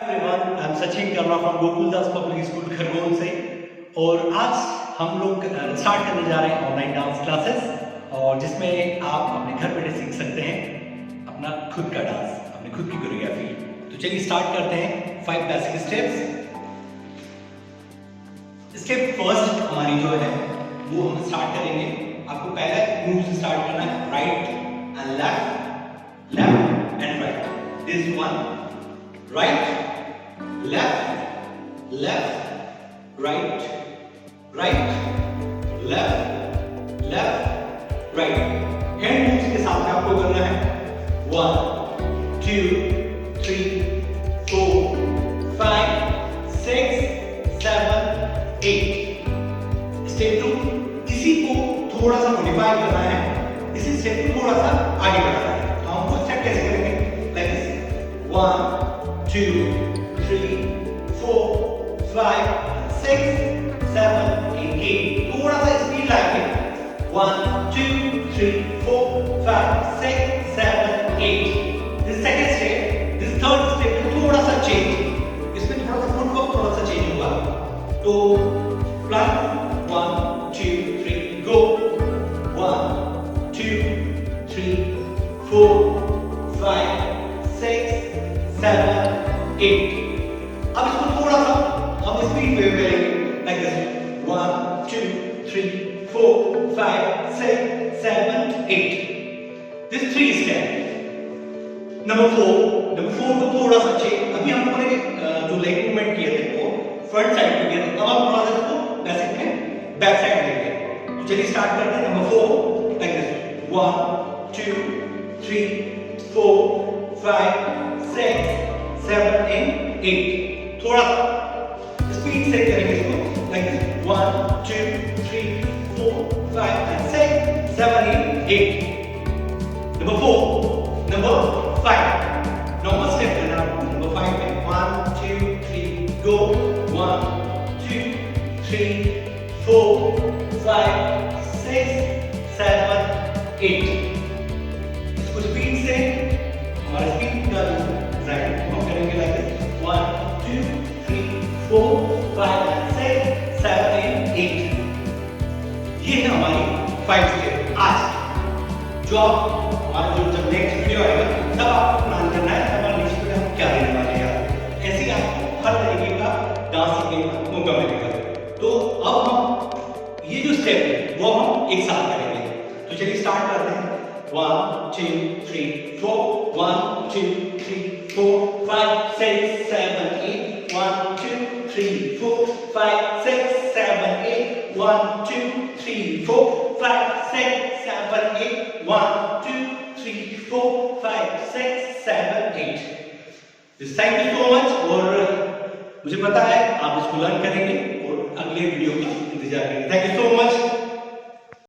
Everyone, I am Sachin Karma from Gokuldas public school Khargone से। और आज हम लोग स्टार्ट करने जा रहे हैं ऑनलाइन डांस क्लासेस, और जिसमें आप अपने घर बैठे सीख सकते हैं अपना खुद का डांस, अपनी खुद की कोरियोग्राफी। तो चलिए स्टार्ट करते हैं 5 बेसिक स्टेप्स। स्टेप फर्स्ट हमारी जो है वो हम स्टार्ट करेंगे। आपको पहला मूव से स्टार्ट करना है, right and left, left and right. This one, right left, left, right, right, left, left, right। Hand moves के साथ में आपको करना है 1 2 3 4 5 6 7 8। स्टेप 2, इसी को थोड़ा सा मॉडिफाई करना है, इसी स्टेप को थोड़ा सा आगे बढ़ाना है। तो हम वो स्टेप कैसे करेंगे? Like this, 1 2 3 4 5 6 7 8। थोड़ा सा स्पीड लाएंगे, 1 2 3 4 5 6 7 8। This second step, this third step में थोड़ा सा चेंज, इसमें थोड़ा सा फुटवर्क थोड़ा सा चेंज होगा। तो प्लान 1 2 3 गो, 1 2 3 4 5 6 7 8। अब इसको थोड़ा सा हम स्पीड में करेंगे, like this, 1 2 3 4 5 6 7 8। This 3 step. Number 4 को थोड़ा सा चेंज, अभी हम लोगों ने जो लेग मूवमेंट किए थे वो फ्रंट साइड में किए थे, अब हम थोड़ा सा इसको बेसिक में बैक साइड लेंगे। तो चलिए स्टार्ट करते हैं। Number 4, like this, 1 2 3 4 5 6 7 and 8। थोड़ा सा स्पीड से करेंगे इसको, like this, 1 2 3 4 5 6 7 8। Number 5, normal step करना। नंबर 5 में 1 2 3 गो, 1 2 3 4 5 6 7 8। इसको स्पीड से, हमारा स्पीड का राइट हम करेंगे लाइक दिस, 1 2 3 4 5 6 7 8। ये है हमारी 5 स्टेप। आज जो हमारा जो जब नेक्स्ट वीडियो आएगा तब आपको प्लान करना है हमारे नेक्स्ट वीडियो हम क्या देने वाले हैं। ऐसे ही आपको हर तरीके का डांस सीखने का मौका मिलेगा। तो अब हम ये जो स्टेप है वो हम एक साथ करेंगे। तो चलिए स्टार्ट करते हैं। 1 2 3 4 1 2 3 4 5 6 7 8 1 2 3 4 5 6 7 8 1 2 3 4 5 6 7 8 1 2 3 4 5 6 7 8। Thank you so much. और मुझे पता है आप इसको लर्न करेंगे और अगले वीडियो का इंतजार करेंगे। Thank you so much.